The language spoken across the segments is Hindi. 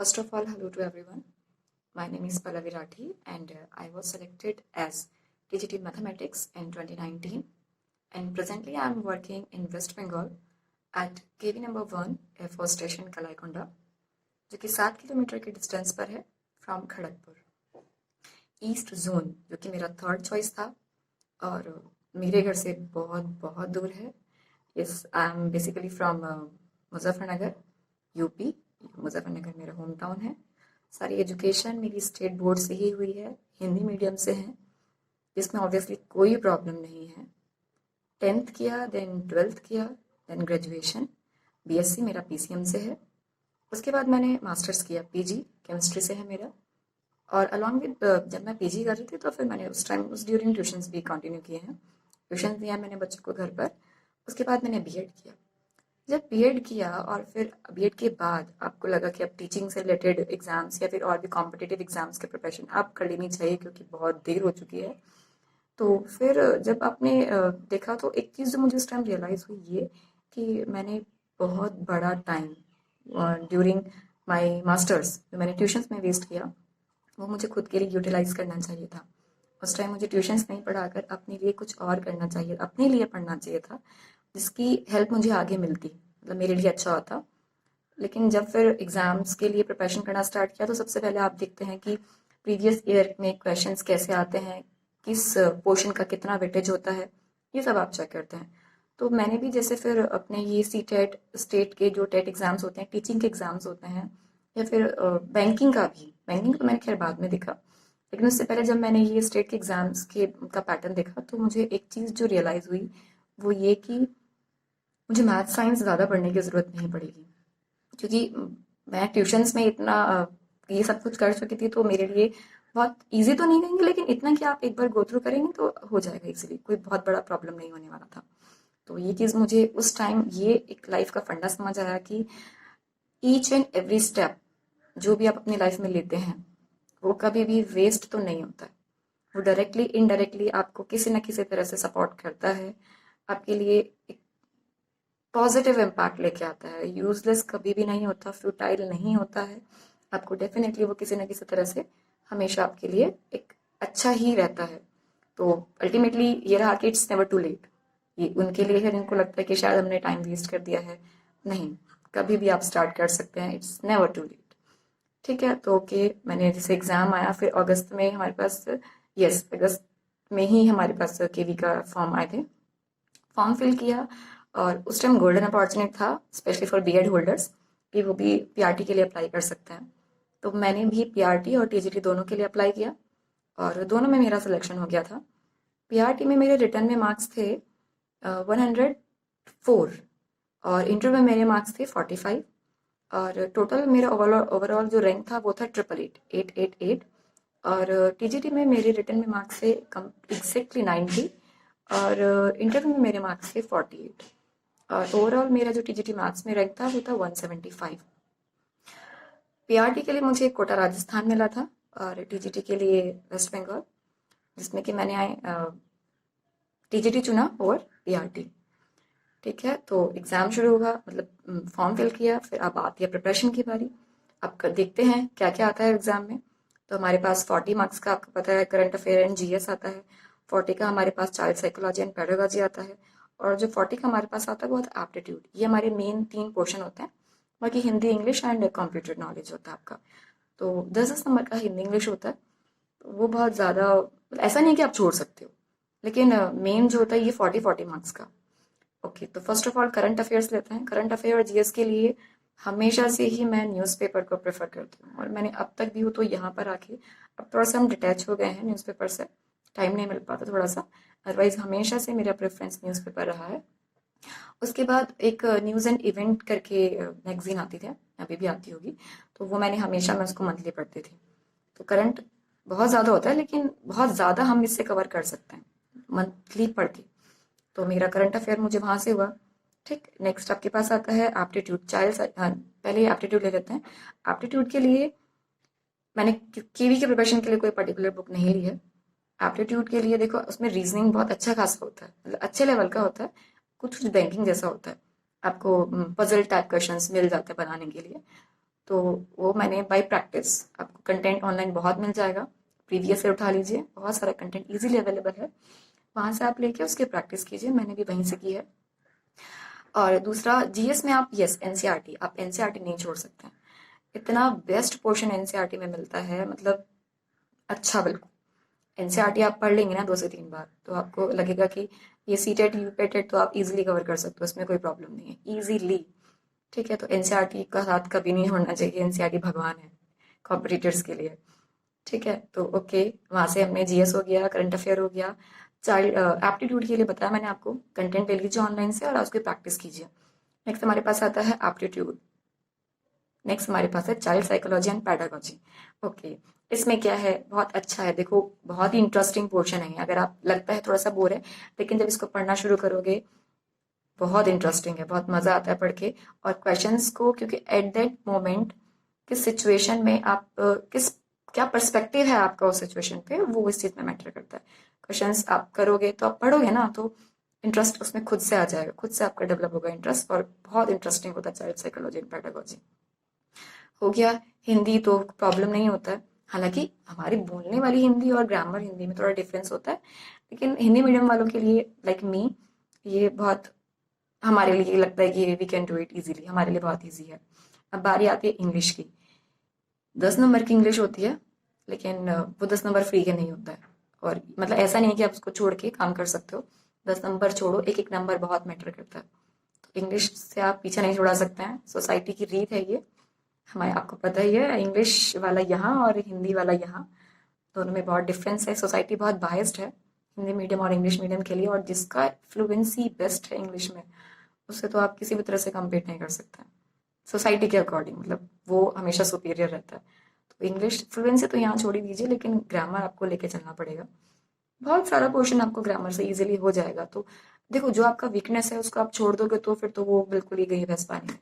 First of all, hello to everyone. My name is Pallavi Rathi and I was selected as TGT Mathematics in 2019 and presently I am working in West Bengal at KV number 1 Air Force Station Kalaikonda जो कि 7 किलोमीटर की डिस्टेंस पर है फ्रॉम खड़गपुर। ईस्ट जोन जो कि मेरा थर्ड चॉइस था और मेरे घर से बहुत बहुत दूर है। Yes, I am basically from Muzaffarnagar, UP. Muzaffarnagar मेरा होम टाउन है। सारी एजुकेशन मेरी स्टेट बोर्ड से ही हुई है, हिंदी मीडियम से है, जिसमें ऑब्वियसली कोई प्रॉब्लम नहीं है। 10th किया, देन 12th किया, देन ग्रेजुएशन। बीएससी मेरा पीसीएम से है। उसके बाद मैंने मास्टर्स किया, पीजी केमिस्ट्री से है मेरा। और अलॉन्ग विद जब मैं पीजी कर रही थी तो फिर मैंने उस ड्यूरिंग ट्यूशन्स भी कंटिन्यू किए हैं। ट्यूशन दिया मैंने बच्चों को घर पर। उसके बाद मैंने बीएड किया। जब बीएड किया और फिर बीएड के बाद आपको लगा कि अब टीचिंग से रिलेटेड एग्जाम्स या फिर और भी कॉम्पिटिटिव एग्जाम्स के प्रिपरेशन आप कर लेनी चाहिए क्योंकि बहुत देर हो चुकी है। तो फिर जब आपने देखा तो एक चीज़ जो मुझे उस टाइम रियलाइज़ हुई ये कि मैंने बहुत बड़ा टाइम ड्यूरिंग माय मास्टर्स जो मैंने ट्यूशन्स में वेस्ट किया वो मुझे खुद के लिए यूटिलाइज करना चाहिए था। उस टाइम मुझे ट्यूशन्स नहीं पढ़ाकर अपने लिए कुछ और करना चाहिए, अपने लिए पढ़ना चाहिए था, जिसकी हेल्प मुझे आगे मिलती, मतलब मेरे लिए अच्छा होता। लेकिन जब फिर एग्जाम्स के लिए प्रिपरेशन करना स्टार्ट किया तो सबसे पहले आप देखते हैं कि प्रीवियस ईयर में क्वेश्चंस कैसे आते हैं, किस पोर्शन का कितना वेटेज होता है, ये सब आप चेक करते हैं। तो मैंने भी जैसे फिर अपने ये सी टेट स्टेट के जो टेट एग्जाम्स होते हैं, टीचिंग के एग्जाम्स होते हैं, या फिर बैंकिंग का भी, बैंकिंग तो मैंने खैर बाद में देखा, लेकिन उससे पहले जब मैंने ये स्टेट के एग्जाम्स के का पैटर्न देखा तो मुझे एक चीज़ जो रियलाइज़ हुई वो ये कि मुझे मैथ साइंस ज़्यादा पढ़ने की ज़रूरत नहीं पड़ेगी, क्योंकि मैं ट्यूशन्स में इतना ये सब कुछ कर चुकी थी। तो मेरे लिए बहुत इजी तो नहीं कहेंगे, लेकिन इतना कि आप एक बार गो थ्रू करेंगे तो हो जाएगा इजीली, कोई बहुत बड़ा प्रॉब्लम नहीं होने वाला था। तो ये चीज़ मुझे उस टाइम ये एक लाइफ का फंडा समझ आया कि ईच एंड एवरी स्टेप जो भी आप अपनी लाइफ में लेते हैं वो कभी भी वेस्ट तो नहीं होता है। वो डायरेक्टली इनडायरेक्टली आपको किसी न किसी तरह से सपोर्ट करता है, आपके लिए एक पॉजिटिव इम्पैक्ट लेके आता है। यूजलेस कभी भी नहीं होता, फ्यूटाइल नहीं होता है। आपको डेफिनेटली वो किसी न किसी तरह से हमेशा आपके लिए एक अच्छा ही रहता है। तो अल्टीमेटली ये रहा कि इट्स नेवर टू लेट। ये उनके लिए है जिनको लगता है कि शायद हमने टाइम वेस्ट कर दिया है। नहीं, कभी भी आप स्टार्ट कर सकते हैं, इट्स नेवर टू लेट। ठीक है, तो ओके, मैंने जैसे एग्जाम आया फिर अगस्त में हमारे पास, यस अगस्त में ही हमारे पास केवी का फॉर्म आए थे। फॉर्म फिल किया और उस टाइम गोल्डन अपॉर्चुनिटी था स्पेशली फॉर बीएड होल्डर्स कि वो भी पीआरटी के लिए अप्लाई कर सकते हैं। तो मैंने भी पीआरटी और टीजीटी दोनों के लिए अप्लाई किया और दोनों में मेरा सिलेक्शन हो गया था। पीआरटी में मेरे रिटर्न में मार्क्स थे 104 और इंटरव्यू में मेरे मार्क्स थे 45 और टोटल मेरा ओवरऑल जो रैंक था वो था 888 और टीजीटी में मेरे रिटर्न में मार्क्स थे एग्जैक्टली 90 और इंटरव्यू में मेरे मार्क्स थे 48 और ओवरऑल मेरा जो टीजीटी मैथ्स में रैंक था वो था 175। पीआरटी के लिए मुझे कोटा राजस्थान मिला था और टीजीटी के लिए वेस्ट बंगाल, जिसमें कि मैंने टीजीटी चुना ओवर पीआरटी। ठीक है, तो एग्ज़ाम शुरू हुआ, मतलब फॉर्म फिल किया, फिर अब आती है प्रिपरेशन की बारी। अब देखते हैं क्या क्या आता है एग्ज़ाम में। तो हमारे पास 40 मार्क्स का आपको पता है करंट अफेयर एंड जीएस आता है, 40 का हमारे पास चाइल्ड साइकोलॉजी एंड पेडागोजी आता है और जो 40 का हमारे पास आता है वो होता है एप्टीट्यूड। ये हमारे मेन 3 पोर्शन होते हैं, बाकी Hindi English and computer knowledge होता है आपका। तो 10 नंबर का हिंदी इंग्लिश होता है, तो वो बहुत ज़्यादा, ऐसा नहीं कि आप छोड़ सकते हो, लेकिन मेन जो होता है ये 40 मार्क्स का। ओके, तो first of all current affairs लेते हैं। करंट अफेयर और जीएस के लिए हमेशा से ही मैं न्यूज़पेपर को प्रेफर करती हूँ और मैंने अब तक भी हो तो यहाँ पर आके अब थोड़ा सा हम डिटैच हो गए हैं न्यूज़पेपर से, टाइम नहीं मिल पाता थोड़ा सा, अदरवाइज हमेशा से मेरा प्रेफरेंस न्यूज़पेपर रहा है। उसके बाद एक न्यूज़ एंड इवेंट करके मैगजीन आती थी, अभी भी आती होगी, तो वो मैं उसको मंथली पढ़ती थी। तो करंट बहुत ज़्यादा होता है लेकिन बहुत ज़्यादा हम इससे कवर कर सकते हैं मंथली पढ़ के। तो मेरा करंट अफेयर मुझे वहां से हुआ। ठीक, नेक्स्ट आपके पास आता है एप्टीट्यूड। पहले एप्टीट्यूड ले लेते हैं। एप्टीट्यूड के लिए मैंने केवी के प्रिपरेशन के लिए कोई पर्टिकुलर बुक नहीं ली है। एप्टीट्यूड के लिए देखो उसमें रीजनिंग बहुत अच्छा खासा होता है, मतलब अच्छे लेवल का होता है, कुछ कुछ बैंकिंग जैसा होता है, आपको पजल टाइप क्वेश्चंस मिल जाते हैं बनाने के लिए। तो वो मैंने बाय प्रैक्टिस, आपको कंटेंट ऑनलाइन बहुत मिल जाएगा, प्रीवियस से उठा लीजिए, बहुत सारा कंटेंट इजीली अवेलेबल है, वहाँ से आप लेके उसकी प्रैक्टिस कीजिए, मैंने भी वहीं से की है। और दूसरा जीएस में आप यस एनसीईआरटी, आप एनसीईआरटी नहीं छोड़ सकते हैं, इतना बेस्ट पोर्शन एनसीईआरटी में मिलता है, मतलब अच्छा बिल्कुल। एनसीईआरटी आप पढ़ लेंगे ना 2 से 3 बार, तो आपको लगेगा कि ये सीटेट यूपेटेट तो आप इजीली कवर कर सकते हो, इसमें कोई प्रॉब्लम नहीं है, इजीली। ठीक है, तो एनसीईआरटी का साथ कभी नहीं होना चाहिए, एनसीईआरटी भगवान है कॉम्पिटिटर्स के लिए। ठीक है, तो ओके, वहां से हमने जीएस हो गया, करंट अफेयर हो गया, चाइल्ड एप्टीट्यूड के लिए बताया मैंने आपको, कंटेंट ले लीजिए ऑनलाइन से और उसकी प्रैक्टिस कीजिए। नेक्स्ट हमारे पास आता है एप्टीट्यूड। नेक्स्ट हमारे पास है child psychology and pedagogy. Okay, इसमें क्या है, बहुत अच्छा है, देखो बहुत ही इंटरेस्टिंग पोर्शन है। अगर आप लगता है थोड़ा सा बोर है, लेकिन जब इसको पढ़ना शुरू करोगे बहुत इंटरेस्टिंग है, बहुत मजा आता है पढ़ के। और क्वेश्चंस को, क्योंकि एट दैट मोमेंट किस सिचुएशन में आप किस क्या पर्सपेक्टिव है आपका उस सिचुएशन पे, वो इस चीज में मैटर करता है। क्वेश्चंस आप करोगे तो आप पढ़ोगे ना, तो इंटरेस्ट उसमें खुद से आ जाएगा, खुद से आपका डेवलप होगा इंटरेस्ट, और बहुत इंटरेस्टिंग होता है चाइल्ड साइकोलॉजी एंड पैडागोजी। हो गया हिंदी, तो प्रॉब्लम नहीं होता है, हालांकि हमारी बोलने वाली हिंदी और ग्रामर हिंदी में थोड़ा डिफरेंस होता है, लेकिन हिंदी मीडियम वालों के लिए लाइक मी ये बहुत, हमारे लिए लगता है कि we can do it easily, हमारे लिए बहुत इजी है। अब बारी आती है इंग्लिश की। 10 नंबर की इंग्लिश होती है, लेकिन वो 10 नंबर फ्री के नहीं होता है, और मतलब ऐसा नहीं है कि आप उसको छोड़ के काम कर सकते हो। 10 नंबर छोड़ो, एक एक नंबर बहुत मैटर करता है, तो इंग्लिश से आप पीछे नहीं छुड़ा सकते हैं, सोसाइटी की रीत है ये। हमारे आपको पता ही है, इंग्लिश वाला यहाँ और हिंदी वाला यहाँ, दोनों में बहुत डिफरेंस है, सोसाइटी बहुत बायस्ड है हिंदी मीडियम और इंग्लिश मीडियम के लिए, और जिसका फ्लुएंसी बेस्ट है इंग्लिश में, उससे तो आप किसी भी तरह से कम्पीट नहीं कर सकते हैं सोसाइटी के अकॉर्डिंग, मतलब वो हमेशा सुपीरियर रहता है। तो इंग्लिश फ्लुएंसी तो यहाँ छोड़ ही दीजिए, लेकिन ग्रामर आपको लेके चलना पड़ेगा, बहुत सारा पोर्शन आपको ग्रामर से इजीली हो जाएगा। तो देखो, जो आपका वीकनेस है उसको आप छोड़ दोगे तो फिर तो वो बिल्कुल ही गई भैंस पानी है,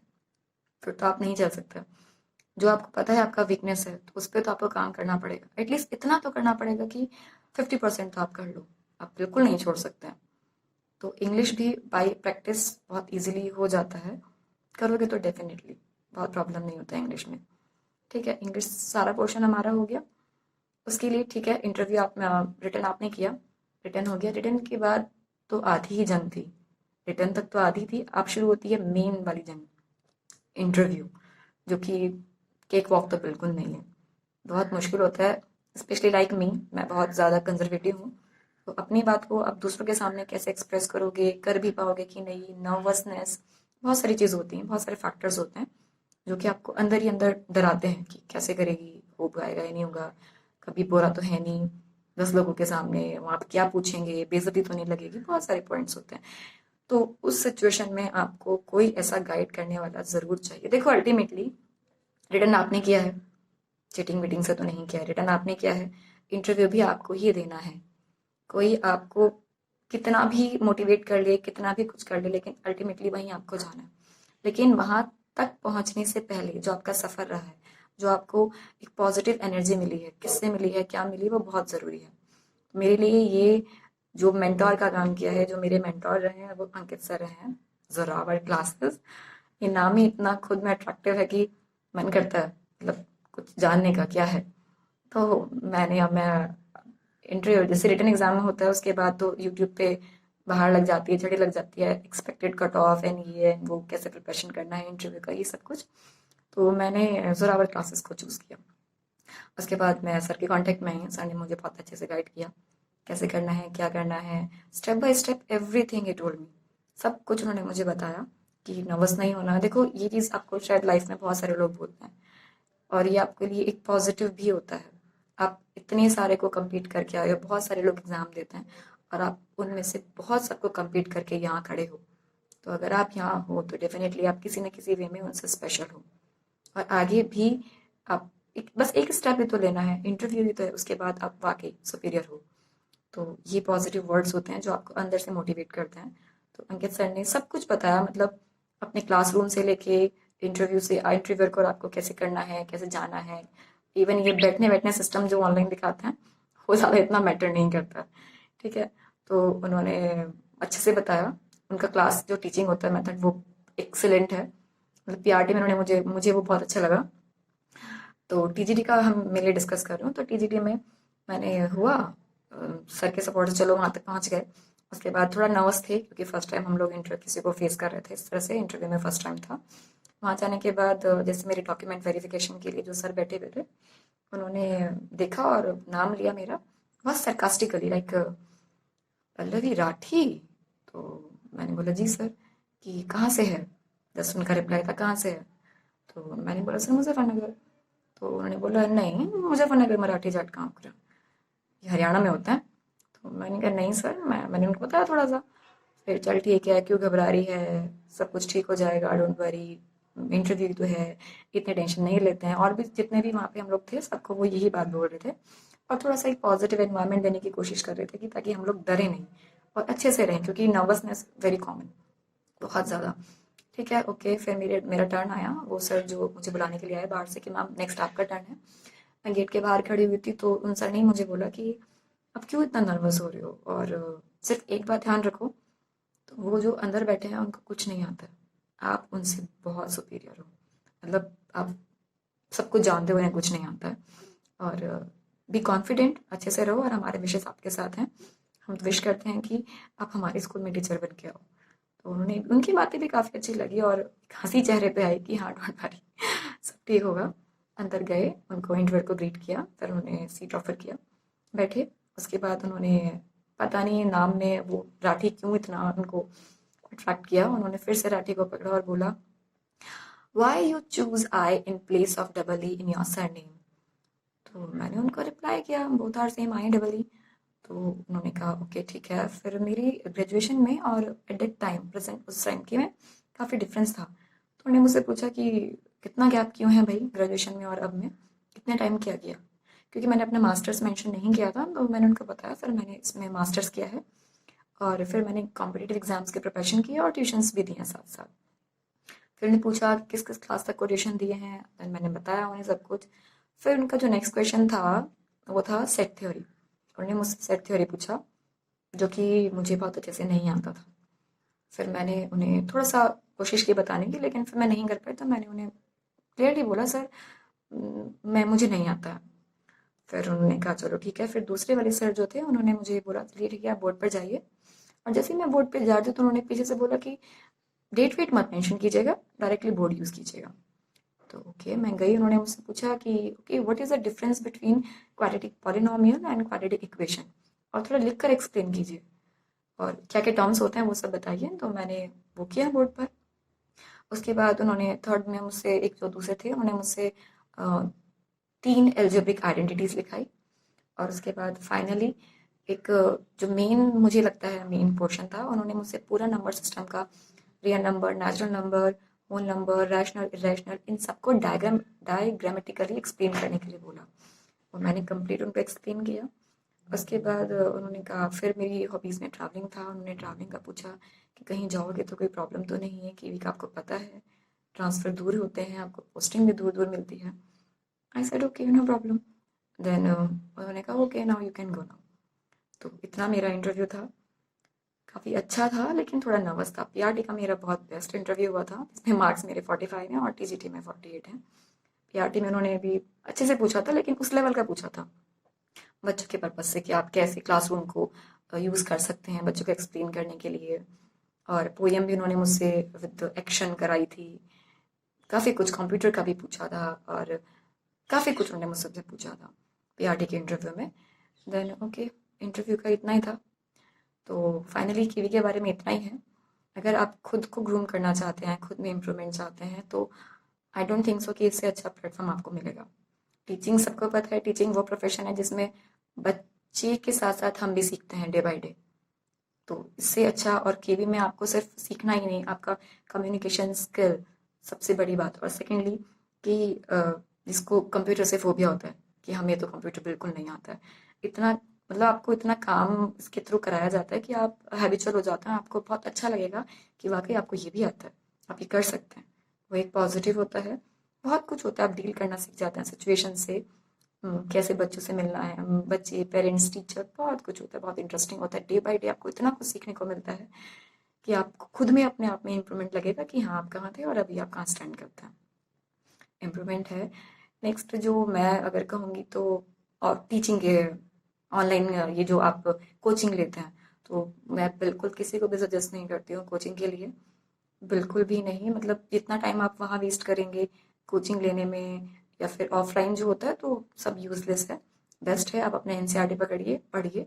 फिर तो आप नहीं चल सकते। जो आपको पता है आपका वीकनेस है, तो उस पर तो आपको काम करना पड़ेगा, एटलीस्ट इतना तो करना पड़ेगा कि 50% तो आप कर लो, आप बिल्कुल नहीं छोड़ सकते हैं। तो इंग्लिश भी बाय प्रैक्टिस बहुत इजीली हो जाता है, करोगे तो डेफिनेटली बहुत प्रॉब्लम नहीं होता है इंग्लिश में। ठीक है, इंग्लिश सारा पोर्शन हमारा हो गया। उसके लिए ठीक है, इंटरव्यू आप रिटर्न आपने किया, रिटर्न हो गया, रिटर्न के बाद तो आधी ही जंग थी, रिटर्न तक तो आधी थी, अब शुरू होती है मेन वाली जंग, इंटरव्यू, जो कि केक वॉक तो बिल्कुल नहीं है, बहुत मुश्किल होता है। स्पेशली लाइक मी, मैं बहुत ज़्यादा कंजर्वेटिव हूँ, तो अपनी बात को आप दूसरों के सामने कैसे एक्सप्रेस करोगे, कर भी पाओगे कि नहीं, नर्वसनेस, बहुत सारी चीज़ होती हैं, बहुत सारे फैक्टर्स होते हैं जो कि आपको अंदर ही अंदर डराते हैं कि कैसे करेगी, हो पाएगा या नहीं होगा, कभी बोला तो है नहीं, 10 लोगों के सामने वहाँ पे क्या पूछेंगे, बेइज्जती तो नहीं लगेगी, बहुत सारे पॉइंट्स होते हैं। तो उस सिचुएशन में आपको कोई ऐसा गाइड करने वाला ज़रूर चाहिए। देखो अल्टीमेटली रिटर्न आपने किया है, चीटिंग वीटिंग से तो नहीं किया है, रिटर्न आपने किया है, इंटरव्यू भी आपको ही देना है। कोई आपको कितना भी मोटिवेट कर ले, कितना भी कुछ कर ले, लेकिन अल्टीमेटली वहीं आपको जाना है। लेकिन वहां तक पहुंचने से पहले जो आपका सफर रहा है, जो आपको एक पॉजिटिव एनर्जी मिली है, किससे मिली है, क्या मिली, वो बहुत जरूरी है। मेरे लिए ये जो मेंटोर का काम किया है, जो मेरे मेंटोर रहे हैं, वो अंकित सर रहे हैं, जोरावर क्लासेस। ये नाम ही इतना खुद में अट्रैक्टिव है कि मन करता है मतलब कुछ जानने का क्या है। तो मैं इंटरव्यू जैसे रिटन एग्जाम में होता है, उसके बाद तो यूट्यूब पे बाहर लग जाती है, झड़ी लग जाती है, एक्सपेक्टेड कट ऑफ एंड ये वो कैसे प्रिपरेशन करना है इंटरव्यू का, ये सब कुछ। तो मैंने जोरावर क्लासेस को चूज़ किया। उसके बाद मैं सर के कांटेक्ट में आई, सर ने मुझे बहुत अच्छे से गाइड किया, कैसे करना है, क्या करना है, step by step everything he told me, सब कुछ उन्होंने मुझे बताया कि नर्वस नहीं होना। देखो ये चीज़ आपको शायद लाइफ में बहुत सारे लोग बोलते हैं, और ये आपके लिए एक पॉजिटिव भी होता है। आप इतने सारे को compete करके आए हो, बहुत सारे लोग एग्जाम देते हैं, और आप उनमें से बहुत सबको compete करके यहाँ खड़े हो, तो अगर आप यहाँ हो तो डेफिनेटली आप किसी न किसी वे में उनसे स्पेशल हो, और आगे भी आप बस एक स्टेप ही तो लेना है, इंटरव्यू ही तो है, उसके बाद आप वाकई सुपीरियर हो। तो ये पॉजिटिव वर्ड्स होते हैं जो आपको अंदर से मोटिवेट करते हैं। तो अंकित सर ने सब कुछ बताया, मतलब अपने क्लासरूम से लेके इंटरव्यू से इंटरव्यूअर को आपको कैसे करना है, कैसे जाना है, इवन ये बैठने बैठने सिस्टम जो ऑनलाइन दिखाते हैं, वो ज़्यादा इतना मैटर नहीं करता। ठीक है, तो उन्होंने अच्छे से बताया, उनका क्लास जो टीचिंग होता है मेथड वो एक्सीलेंट है, मतलब पीआरटी में उन्होंने मुझे मुझे वो बहुत अच्छा लगा। तो टीजीटी का हम मेरे डिस्कस कर रहे हूँ। तो टीजीटी में मैंने हुआ सर के सपोर्ट से चलो वहाँ तक पहुँच गए। उसके बाद थोड़ा नर्वस थे क्योंकि फर्स्ट टाइम हम लोग इंटरव्यू किसी को फेस कर रहे थे इस तरह से, इंटरव्यू में फर्स्ट टाइम था। वहाँ जाने के बाद जैसे मेरे डॉक्यूमेंट वेरिफिकेशन के लिए जो सर बैठे हुए थे, उन्होंने देखा और नाम लिया मेरा बहुत सरकास्टिकली, लाइक पल्लवी राठी। तो मैंने बोला जी सर, कि कहाँ से है। जस्ट उनका रिप्लाई था कहाँ से है। तो मैंने बोला सर मुजफ्फरनगर। तो उन्होंने बोला नहीं, मुजफ्फरनगर मराठी जाट कहाँ उतरा, ये हरियाणा में होता है। तो मैंने कहा नहीं सर, मैंने उनको बताया थोड़ा सा। फिर चल ठीक है, क्यों घबरा रही है, सब कुछ ठीक हो जाएगा, डोंट वरी, इंटरव्यू तो है, इतने टेंशन नहीं लेते हैं। और भी जितने भी वहाँ पे हम लोग थे सबको वो यही बात बोल रहे थे, और थोड़ा सा एक पॉजिटिव एनवायरनमेंट देने की कोशिश कर रहे थे कि ताकि हम लोग डरे नहीं और अच्छे से रहें, क्योंकि नर्वसनेस वेरी कॉमन, बहुत ज़्यादा। ठीक है, ओके। फिर मेरा टर्न आया। वो सर जो मुझे बुलाने के लिए आए बाहर से कि मैम नेक्स्ट आपका टर्न है। मैं गेट के बाहर खड़ी हुई थी तो उन सर ने ही मुझे बोला कि अब क्यों इतना नर्वस हो रहे हो, और सिर्फ एक बात ध्यान रखो, तो वो जो अंदर बैठे हैं उनको कुछ नहीं आता है, आप उनसे बहुत सुपीरियर हो, मतलब आप सब कुछ जानते हुए कुछ नहीं आता है। और बी कॉन्फिडेंट, अच्छे से रहो, और हमारे विशेष आपके साथ हैं। हम विश करते हैं कि आप हमारे स्कूल में टीचर बन के आओ। तो उन्होंने, उनकी बातें भी काफ़ी अच्छी लगी और हंसी चेहरे पे आई कि हाँ डोंट वरी, सब ठीक होगा। अंदर गए, उनको इंटरव्यू को ग्रीट किया, फिर उन्होंने सीट ऑफर किया, बैठे। उसके बाद उन्होंने, पता नहीं नाम में वो राठी क्यों इतना उनको अट्रैक्ट किया, उन्होंने फिर से राठी को पकड़ा और बोला why you choose I in place of double E in your surname. तो मैंने उनको रिप्लाई किया both are same, I double E. तो उन्होंने कहा ओके ठीक है। फिर मेरी ग्रेजुएशन में और एट दैट टाइम प्रेजेंट उस टाइम की में काफ़ी डिफरेंस था। तो उन्होंने मुझसे पूछा कि कितना गैप क्यों है भाई ग्रेजुएशन में और अब में, कितने टाइम किया गया। क्योंकि मैंने अपना मास्टर्स मेंशन नहीं किया था, तो मैंने उनको बताया सर मैंने इसमें मास्टर्स किया है, और फिर मैंने कॉम्पिटिटिव एग्जाम्स की प्रिपरेशन की और ट्यूशन्स भी दी हैं साथ साथ। फिर उन्होंने पूछा किस किस क्लास तक को ट्यूशन दिए हैं, देन मैंने बताया उन्हें सब कुछ। फिर उनका जो नेक्स्ट क्वेश्चन था वो था सेट थ्योरी। उन्होंने मुझसे सेट थ्योरी पूछा, जो कि मुझे बहुत अच्छे से नहीं आता था। फिर मैंने उन्हें थोड़ा सा कोशिश की बताने की, लेकिन फिर मैं नहीं कर पाई। तो मैंने उन्हें क्लियरली बोला सर मैं मुझे नहीं आता है। फिर उन्होंने कहा चलो ठीक है। फिर दूसरे वाले सर जो थे उन्होंने मुझे बोला चलिए ठीक है आप बोर्ड पर जाइए। और जैसे ही मैं बोर्ड पे जा रही थी तो उन्होंने पीछे से बोला कि डेट वेट मत मेंशन कीजिएगा, डायरेक्टली बोर्ड यूज़ कीजिएगा। तो ओके मैं गई, उन्होंने मुझसे पूछा कि okay what is the difference between quadratic polynomial and quadratic equation, और थोड़ा लिख कर एक्सप्लेन कीजिए और क्या क्या टर्म्स होते हैं वो सब बताइए। तो मैंने वो किया बोर्ड पर। उसके बाद उन्होंने थर्ड में मुझसे, एक जो दूसरे थे उन्होंने मुझसे 3 एल्जेब्रिक आइडेंटिटीज लिखाई। और उसके बाद फाइनली एक जो मेन मुझे लगता है मेन पोर्शन था, उन्होंने मुझसे पूरा नंबर सिस्टम का, real number, natural number, whole number, rational, irrational, इन सबको डायग्रामेटिकली एक्सप्लेन करने के लिए बोला, और मैंने कंप्लीट उनको एक्सप्लेन किया। उसके बाद उन्होंने कहा, फिर मेरी हॉबीज़ में ट्रैवलिंग था, उन्होंने ट्रैवलिंग का पूछा कि कहीं जाओगे तो कोई प्रॉब्लम तो नहीं है, कीवी का आपको पता है ट्रांसफ़र दूर होते हैं, आपको पोस्टिंग भी दूर दूर मिलती है। I said okay no problem. Then उन्होंने कहा okay now you can go now. तो इतना मेरा इंटरव्यू था, काफ़ी अच्छा था लेकिन थोड़ा नर्वस था। पीआरटी का मेरा बहुत बेस्ट इंटरव्यू हुआ था, इसमें मार्क्स मेरे 45 हैं और टीजीटी में 48 हैं। पीआरटी में उन्होंने भी अच्छे से पूछा था, लेकिन उस लेवल का पूछा था बच्चों के पर्पज से कि आप कैसे क्लासरूम को यूज़ कर सकते हैं बच्चों को एक्सप्लेन करने के लिए। और पोएम भी उन्होंने मुझसे विद एक्शन कराई थी। काफ़ी कुछ कंप्यूटर का भी पूछा था, और काफ़ी कुछ उन्होंने मुझसे पूछा था पीआरटी के इंटरव्यू में। देन ओके, इंटरव्यू का इतना ही था। तो फाइनली कीवी के बारे में इतना ही है। अगर आप खुद को ग्रूम करना चाहते हैं, खुद में इम्प्रूवमेंट चाहते हैं, तो आई डोंट थिंक सो कि इससे अच्छा प्लेटफॉर्म आपको मिलेगा। टीचिंग सबको पता है, टीचिंग वो प्रोफेशन है जिसमें बच्चे के साथ साथ हम भी सीखते हैं डे बाय डे। तो इससे अच्छा, और केवी में आपको सिर्फ सीखना ही नहीं, आपका कम्युनिकेशन स्किल सबसे बड़ी बात। और सेकेंडली कि जिसको कंप्यूटर से फोबिया होता है कि हमें तो कंप्यूटर बिल्कुल नहीं आता है, इतना मतलब आपको इतना काम इसके थ्रू कराया जाता है कि आप हैबिचुअल हो जाते हैं, आपको बहुत अच्छा लगेगा कि वाकई आपको ये भी आता है, आप ये कर सकते हैं। वो एक पॉजिटिव होता है। बहुत कुछ होता है, आप डील करना सीख जाते हैं सिचुएशन से। कैसे बच्चों से मिलना है, बच्चे, पेरेंट्स, टीचर, बहुत कुछ होता है, बहुत इंटरेस्टिंग होता है। डे बाय डे आपको इतना कुछ सीखने को मिलता है कि आपको खुद में अपने आप में इम्प्रूवमेंट लगेगा कि हाँ आप कहाँ थे और अभी आप कहाँ स्टैंड करते हैं। इम्प्रूवमेंट है। नेक्स्ट जो मैं अगर कहूँगी तो और टीचिंग के ऑनलाइन ये जो आप कोचिंग लेते हैं, तो मैं बिल्कुल किसी को भी सजेस्ट नहीं करती हूँ कोचिंग के लिए, बिल्कुल भी नहीं। मतलब जितना टाइम आप वहाँ वेस्ट करेंगे कोचिंग लेने में या फिर ऑफलाइन जो होता है तो सब यूजलेस है। बेस्ट है आप अपने एनसीईआरटी पकड़िए, पढ़िए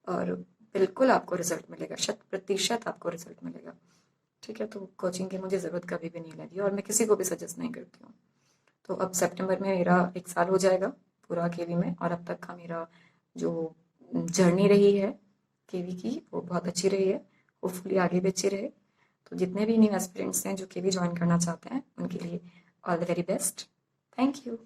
और बिल्कुल आपको रिजल्ट मिलेगा, 100% आपको रिजल्ट मिलेगा। ठीक है, तो कोचिंग की मुझे ज़रूरत कभी भी नहीं लगी और मैं किसी को भी सजेस्ट नहीं करती हूँ। तो अब सितंबर में मेरा 1 साल हो जाएगा पूरा केवी में, और अब तक का मेरा जो जर्नी रही है केवी की वो बहुत अच्छी रही है। होपफुली आगे भी अच्छी रहे। तो जितने भी न्यू एस्पिरेंट्स हैं जो केवी ज्वाइन करना चाहते हैं उनके लिए all the very best. Thank you.